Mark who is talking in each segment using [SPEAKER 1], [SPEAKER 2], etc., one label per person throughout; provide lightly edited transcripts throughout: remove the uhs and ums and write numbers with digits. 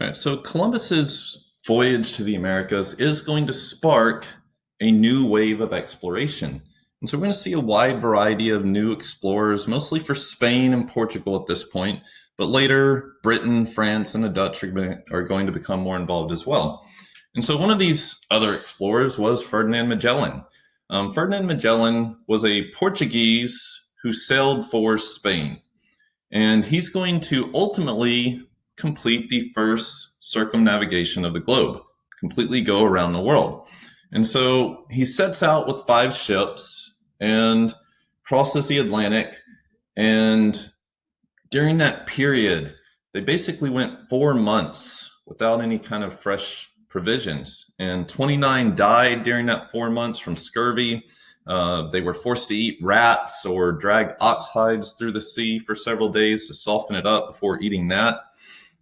[SPEAKER 1] All right, so Columbus's voyage to the Americas is going to spark a new wave of exploration. And so we're going to see a wide variety of new explorers, mostly for Spain and Portugal at this point, but later Britain, France, and the Dutch are going to become more involved as well. And so one of these other explorers was Ferdinand Magellan. Ferdinand Magellan was a Portuguese who sailed for Spain, and he's going to ultimately complete the first circumnavigation of the globe, completely go around the world. And so he sets out with 5 ships and crosses the Atlantic. And during that period, they basically went 4 months without any kind of fresh provisions. And 29 died during that 4 months from scurvy. They were forced to eat rats or drag ox hides through the sea for several days to soften it up before eating that.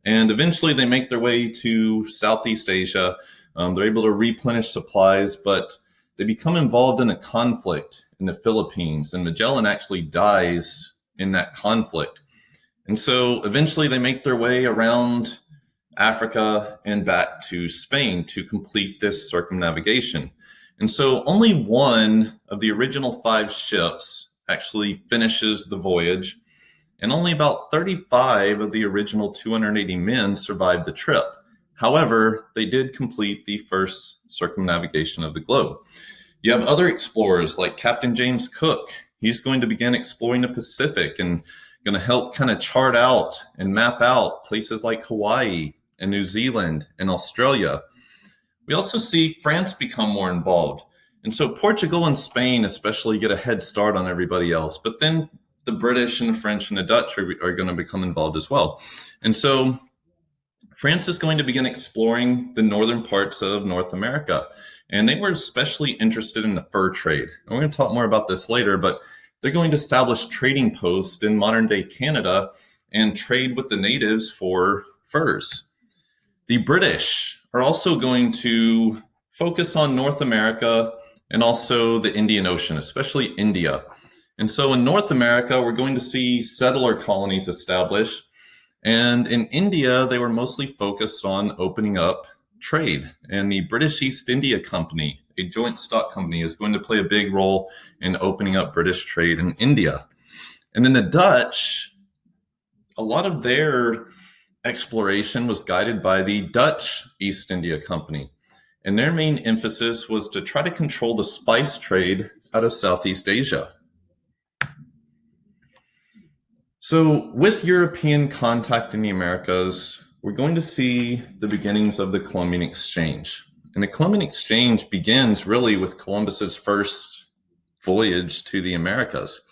[SPEAKER 1] And eventually they make their way to Southeast Asia. They're able to replenish supplies, but they become involved in a conflict in the Philippines, and Magellan actually dies in that conflict. And so eventually they make their way around Africa and back to Spain to complete this circumnavigation. And so only one of the original 5 ships actually finishes the voyage, and only about 35 of the original 280 men survived the trip. However, they did complete the first circumnavigation of the globe. You have other explorers like Captain James Cook. He's going to begin exploring the Pacific and going to help kind of chart out and map out places like Hawaii and New Zealand and Australia. We also see France become more involved. And so Portugal and Spain especially get a head start on everybody else. But then the British and the French and the Dutch are going to become involved as well. And so France is going to begin exploring the northern parts of North America. And they were especially interested in the fur trade. And we're going to talk more about this later, but they're going to establish trading posts in modern day Canada and trade with the natives for furs. The British are also going to focus on North America and also the Indian Ocean, especially India. And so in North America, we're going to see settler colonies established. And in India, they were mostly focused on opening up trade. And the British East India Company, a joint stock company, is going to play a big role in opening up British trade in India. And then the Dutch, a lot of their exploration was guided by the Dutch East India Company. And their main emphasis was to try to control the spice trade out of Southeast Asia. So with European contact in the Americas, we're going to see the beginnings of the Columbian Exchange. And the Columbian Exchange begins really with Columbus's first voyage to the Americas.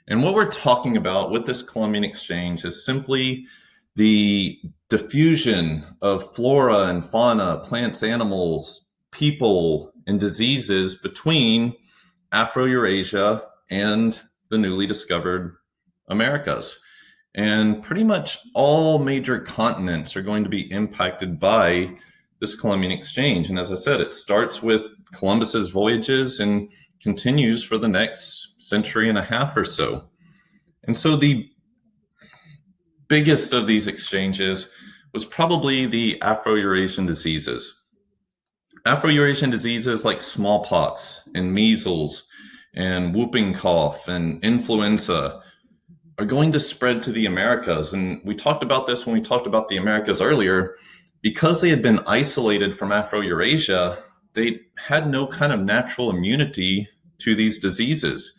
[SPEAKER 1] And what we're talking about with this Columbian Exchange is simply the diffusion of flora and fauna, plants, animals, people, and diseases between Afro-Eurasia and the newly discovered Americas. And pretty much all major continents are going to be impacted by this Columbian Exchange. And as I said, it starts with Columbus's voyages and continues for the next century and a half or so. And so the biggest of these exchanges was probably the Afro-Eurasian diseases. Afro-Eurasian diseases like smallpox and measles and whooping cough and influenza are going to spread to the Americas. And we talked about this when we talked about the Americas earlier. Because they had been isolated from Afro-Eurasia, they had no kind of natural immunity to these diseases.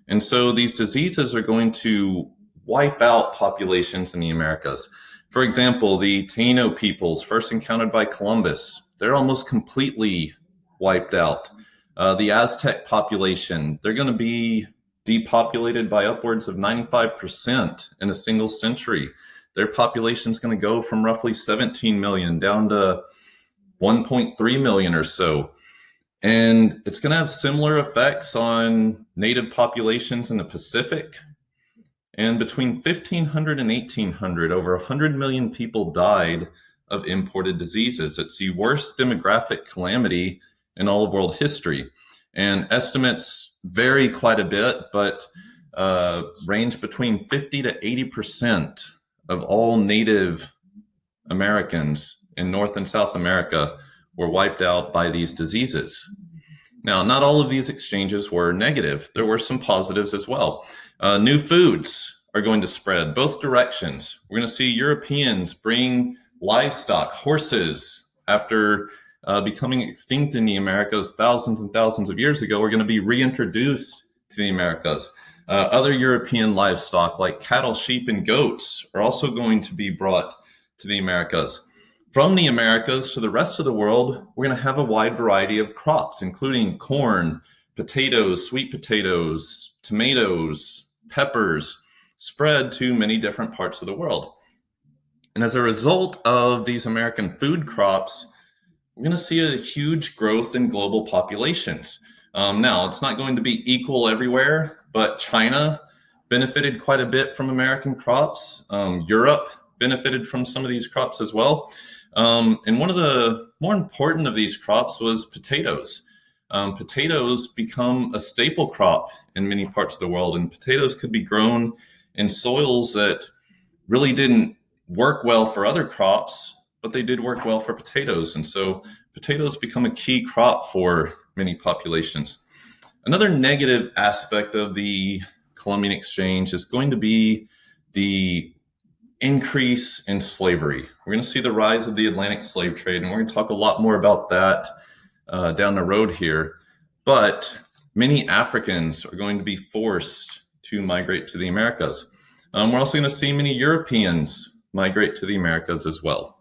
[SPEAKER 1] And so these diseases are going to wipe out populations in the Americas. For example, the Taino peoples first encountered by Columbus, they're almost completely wiped out. The Aztec population, they're going to be depopulated by upwards of 95% in a single century. Their population is going to go from roughly 17 million down to 1.3 million or so. And it's going to have similar effects on native populations in the Pacific. And between 1500 and 1800, over 100 million people died of imported diseases. It's the worst demographic calamity in all of world history. And estimates vary quite a bit, but range between 50 to 80% of all Native Americans in North and South America were wiped out by these diseases. Now, not all of these exchanges were negative. There were some positives as well. New foods are going to spread both directions. We're going to see Europeans bring livestock, horses, after becoming extinct in the Americas thousands and thousands of years ago, are going to be reintroduced to the Americas. Other European livestock like cattle, sheep, and goats are also going to be brought to the Americas. From the Americas to the rest of the world, we're going to have a wide variety of crops, including corn, potatoes, sweet potatoes, tomatoes, peppers, spread to many different parts of the world. And as a result of these American food crops, we're going to see a huge growth in global populations. Now, it's not going to be equal everywhere, but China benefited quite a bit from American crops. Europe benefited from some of these crops as well. And one of the more important of these crops was potatoes. Potatoes become a staple crop in many parts of the world, and potatoes could be grown in soils that really didn't work well for other crops, but they did work well for potatoes. And so potatoes become a key crop for many populations. Another negative aspect of the Columbian exchange is going to be the increase in slavery. We're going to see the rise of the Atlantic slave trade, and we're going to talk a lot more about that down the road here. But many Africans are going to be forced to migrate to the Americas. We're also going to see many Europeans migrate to the Americas as well.